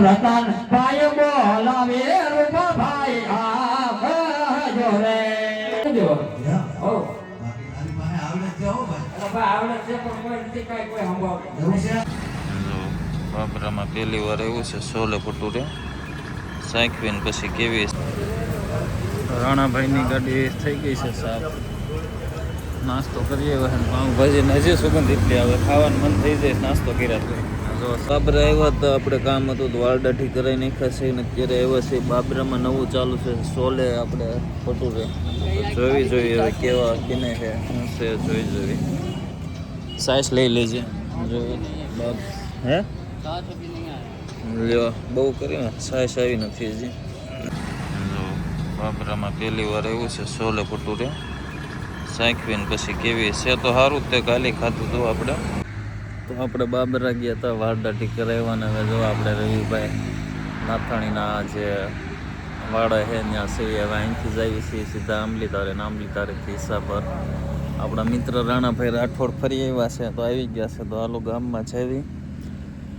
રતન ભાઈ બોલાવે રૂપા ભાઈ આ જોરે જો ઓ બાકી તારી પાસે આવડે છે હો ભાઈ આવડે છે પણ કોઈ નથી કોઈ સંભાવ એવું છે. બાબરામાં પહેલી વાર એવું છે છોલે ભટુરે સાંકવીને પછી કેવી રાણાભાઈની ગાડી થઈ ગઈ છે સાફ. નાસ્તો કરીએ પાઉંભાજી હજી સુગંધ એટલી આવે ખાવાનું મન થઈ જાય નાસ્તો કર્યા તો. જો બાબરા આવ્યા તો આપણે કામ હતું તો વાળદાઠી કરાવી નાખ્યા છે ને અત્યારે આવ્યા છે બાબરામાં નવું ચાલુ છે છોલે આપણે ભટુરે. જોવી હવે કેવા કિને છે શું છે જોવી સાઈસ લઈ લેજે જોવી બાપ હે લ્યો બહુ કરીને સાઈસ આવી નથી હજી. બાબરામાં પહેલી વાર એવું છે છોલે ભટુરે સાંકવીને પછી કેવી છે તો સારું તે કાલી ખાધું હતું આપણે. તો આપણે બાબરા ગયા હતા વાળદાઠી કરાવવાના. હવે જો આપણે રવિભાઈ નાથાણીના જે વાડા છે ત્યાં છે હવે અહીંથી જઈએ છીએ સીધા આંબલી તારે ને આંબલી તારેથી હિસ્સા પર આપણા મિત્ર રાણાભાઈ રાઠોડ ફરી આવ્યા છે તો આવી ગયા છે તો આલો ગામમાં જવી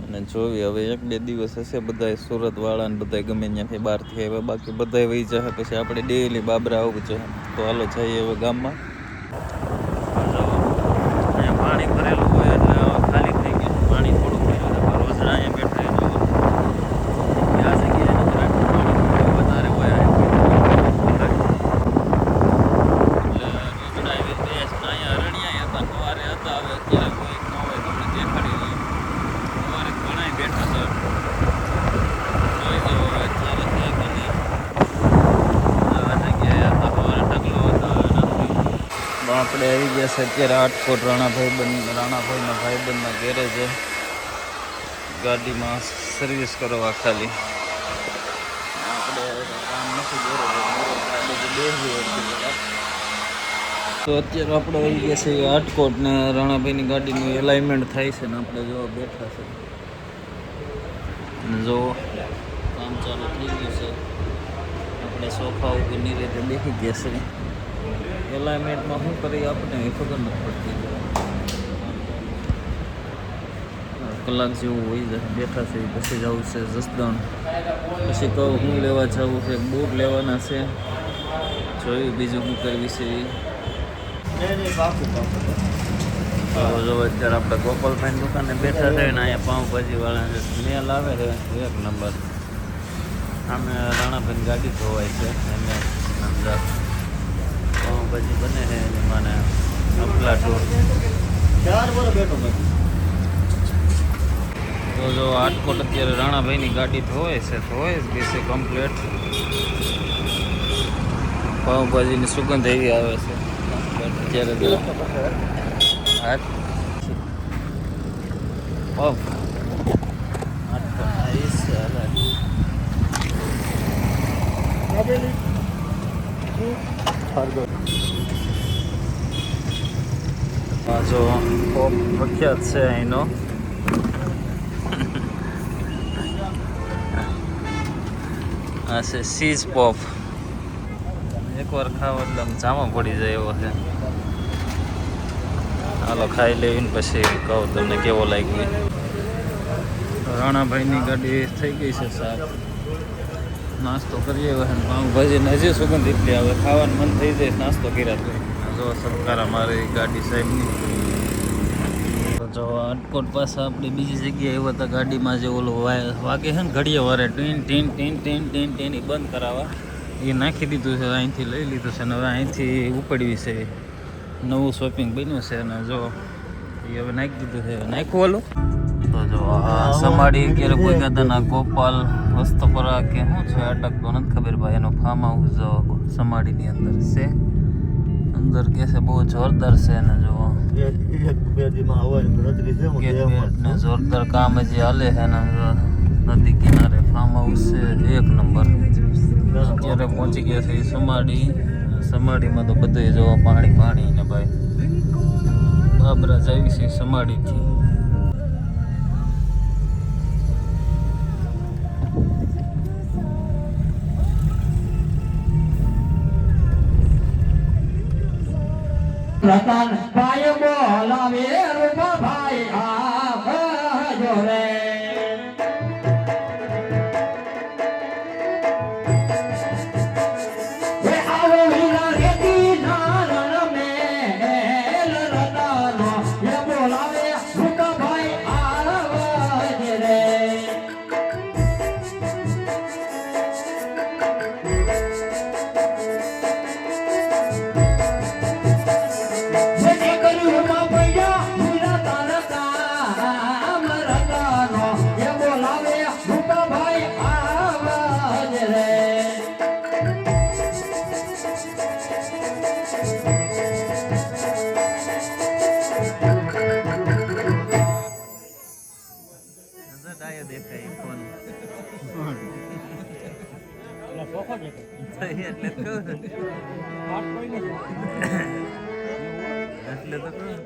અને જોવી. હવે 1-2 દિવસ હશે બધા સુરત વાળા ને બધા ગમે ત્યાંથી બહારથી આવ્યા બાકી બધા વહી જશે પછી આપણે ડેલી બાબરા આવું છે તો હાલો જઈએ હવે ગામમાં. અહીંયા પાણી ભરેલું હોય એટલે ખાલી થઈ ગયું પાણી થોડું ભર્યું રોજડા અહીંયા બેઠા આ જગ્યાએ પાણી વધારે હોય એટલે રોજડા એવી અહીંયા અરણ્યા હતા સવારે હતા હવે અત્યારે કોઈ ન હોય તમને દેખાડી રહ્યું સવારે ઘણા બેઠા હતા જોઈ દો હવે અત્યારે થાય કે નહીં આ જગ્યાએ હતા સવારે ઢગલો હતો આપણે આવી ગયા છે અત્યારે આટકોટ રાણાભાઈના ભાઈબંધના ગેરેજે ગાડીમાં સર્વિસ કરવા ખાલી આપણે કામ નથી તો અત્યારે આપણે આવી ગયા છે આટકોટ ને રાણાભાઈની ગાડીનું એલાઇનમેન્ટ થાય છે ને આપણે જો બેઠા છે જો કામ ચાલુ થઈ ગયું છે આપણે સોફા ઉપરની રીતે દેખી ગયા છે. એલાઇનમેન્ટમાં શું કરીએ આપણે એ ખબર નથી પડતી. કલાક જેવું હોય જાય બેઠા છે પછી જવું છે જસદણ પછી કહું હું લેવા જવું છે બૂટ લેવાના છે જોયું બીજું શું કરવી છે જો અત્યારે આપણે ગોપાલભાઈ દુકાને બેઠા છે ને અહીંયા પાઉંભાજીવાળાને સ્મેલ આવે છે 1 નંબર. સામે રાણાભાઈની ગાડી ધોવાય છે એને અંદર પાઉંભાજી બને છે એની મને અપલાટુર તો જો આટકોટ અત્યારે રાણાભાઈની ગાડી ધોવાય જ ગઈ છે કમ્પ્લેટ. પાઉંભાજીની સુગંધ એવી આવે છે અત્યારે જો પોપ પ્રખ્યાત છે અહીંનો આ છે સીઝ પોપ. એકવાર ખાવ એટલે જામા પડી જાય એવો છે. હાલો ખાઈ લેવીને પછી કહું તમને કેવો લાગ્યો. રાણાભાઈની ગાડી થઈ ગઈ છે સાફ. નાસ્તો કરીએ પાઉંભાજીને હજી સુગંધ એટલી આવે ખાવાનું મન થઈ જાય નાસ્તો કર્યા તો. જો સરકાર અમારી ગાડી સાહેબની તો જો આટકોટ પાસે આપણે બીજી જગ્યાએ આવ્યા હતા ગાડીમાં જે ઓલો વાગે છે ને ઘડીએ વારે ટીન ટીન ટીન ટીન ટીન ટીન એ બંધ કરાવવા એ નાખી દીધું છે અહીંથી લઈ લીધું છે અને હવે અહીંથી ઉપડવી છે નવું શોપિંગ બન્યું છે અને જો એ હવે નાખી દીધું છે નાખ્યું ઓલું તો જો આ સમાડી ક્યારે કોઈ કહેતા ના ગોપાલ વસ્તપરા કે શું છે અટકતો નથી ખબર ભાઈ એનો ફાર્મ હાઉસ જો સમાડીની અંદર છે અંદર કે છે બહુ જોરદાર છે ને જો ને જોરદાર કામ હજી હાલે છે ને નદી કિનારે ફાર્મ હાઉસ છે 1 નંબર. અત્યારે પહોંચી ગયા છે સમાડીમાં તો બધે જો પાણી ને ભાઈ બાબરા જાવી છે સમાડીથી. રતન ભાઈ બોલાવે રૂપા ભાઈ આ જોરે એટલે જ કહું ને. એટલે તો કહું.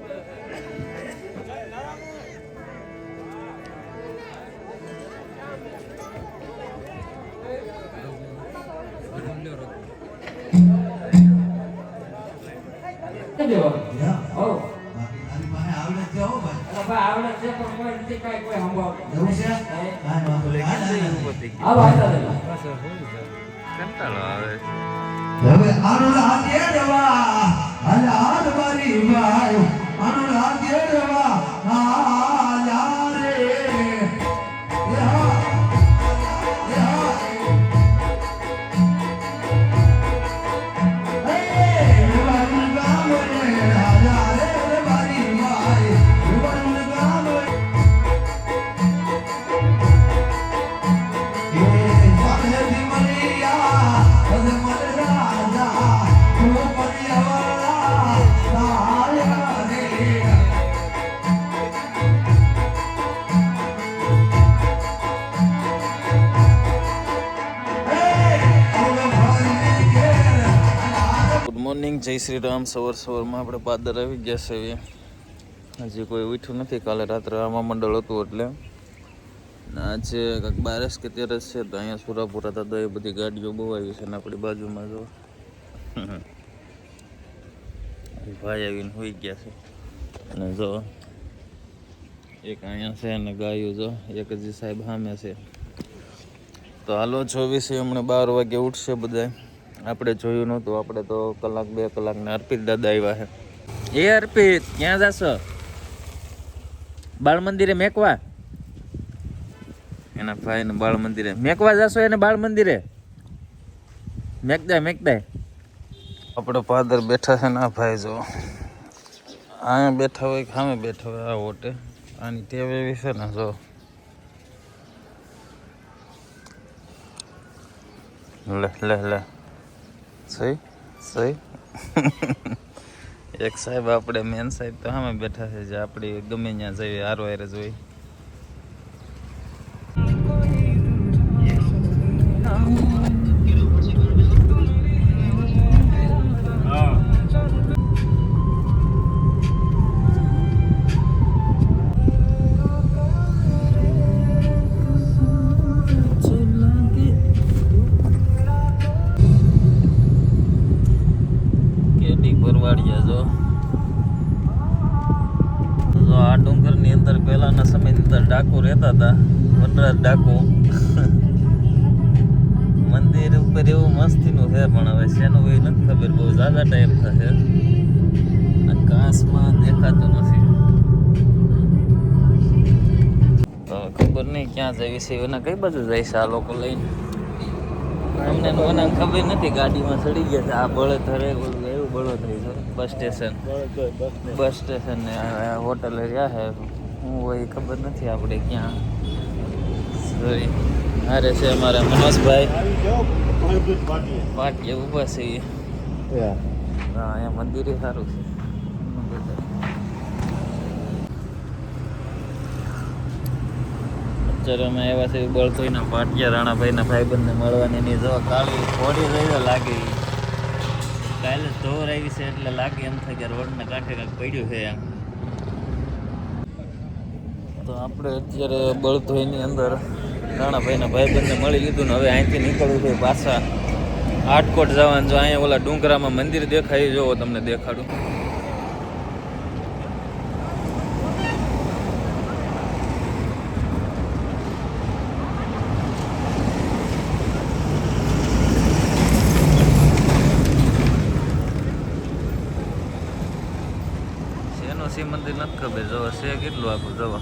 આવડે છે પણ કોઈ નથી કાંઈ કોઈ સંભાળતું. બોલે કેટલી એવું પતી ગયું. આવો આતા દેલા. કંટાળો આવે. હવે અનુરાગ દેવા હજાર મારી ભાઈ અનુરાગ દેવા આયા રે યહા યહા એ વિવાન ગામ રે રાજા રે મારી ભાઈ વિવાન ગામ એ સામે મરિયા અદ મર રાજા તું પરિયાવાળા સાયા રે ગુડ મોર્નિંગ, જય શ્રી રામ. સવારમાં આપણે પાદર આવી ગયા છે. હજી કોઈ ઉઠ્યું નથી. કાલે રાત્રે આમાં મંડળ હતું એટલે આજે કંઈક 12 કે 13 છે. તો અહીંયા સુરાપુરા દાદા એ બધી ગાડીઓ બહુ આવી છે ને આપણી બાજુમાં જો ભાઈ આવીને હોઈ ગયા છે. અને જો એક અહીંયા છે અને ગાયો જો એક હજી સાહેબ સામે છે. તો હાલો 24 હમણાં 12 વાગે ઉઠશે બધા. આપણે જોયું નહોતું. આપણે તો કલાક 2 કલાકને અર્પિત દાદા આવ્યા છે. એ અર્પિત ક્યાં જાશો? બાળ મંદિરે મેકવા એના ભાઈને બાળ મંદિરે મેકવા જાશો? એને બાળ મંદિરે મેકદાય મેકદાય. આપણે પાદર બેઠા છે ને આ ભાઈ જો અહીંયા બેઠા હોય સામે બેઠા હોય આ ઓટે. આની ટેવ એવી છે ને જો લે લે લે સહી સહી. એક સાહેબ આપણે મેન સાહેબ તો સામે બેઠા છે જે આપણી ગમે ત્યાં જઈએ હારો હારે જોઈ. આ ડુંગરની અંદર પહેલાના સમયની અંદર ડાકુ રહેતા હતા. વનરાજ ડાકુ મંદિર ઉપર એવું મસ્તીનું છે પણ હવે શેનું એ નથી ખબર. બહુ ઝાઝા ટાઈમ થશે. આકાશમાં દેખાતું નથી. તો ખબર નહીં ક્યાં જવી છે. એના કઈ બાજુ જાય છે આ લોકો લઈને? અમને મને ખબર નથી. ગાડીમાં ચડી ગયા છે. આ બળોતરે એવું બળો થઈ ગયો. બસ સ્ટેશન ને હોટલ રહ્યા છે. હું હોય ખબર નથી આપણે ક્યાં. સોરી. અરે છે અમારા મનોજભાઈ પાટીએ ઊભા છે. હા અહીંયા મંદિરે સારું છે. અત્યારે અમે આવ્યા છે બળતોઈના પાટિયા રાણાભાઈના ભાઈબંધને મળવાની. એની જો કાળી થોડી રહી લાગી. કાલે ધોર આવી છે એટલે લાગે એમ થાય કે રોડના કાંઠે કાંઈક પડ્યું છે એમ. તો આપણે અત્યારે બળધોઈની અંદર રાણાભાઈના ભાઈબંધને મળી લીધું ને હવે અહીંથી નીકળવું છે પાછા આટકોટ જવાનું. જો અહીંયા ઓલા ડુંગરામાં મંદિર દેખાય જોવો તમને દેખાડું. શિવ મંદિર નથી ખબર. જવા છે કેટલું આખું જવા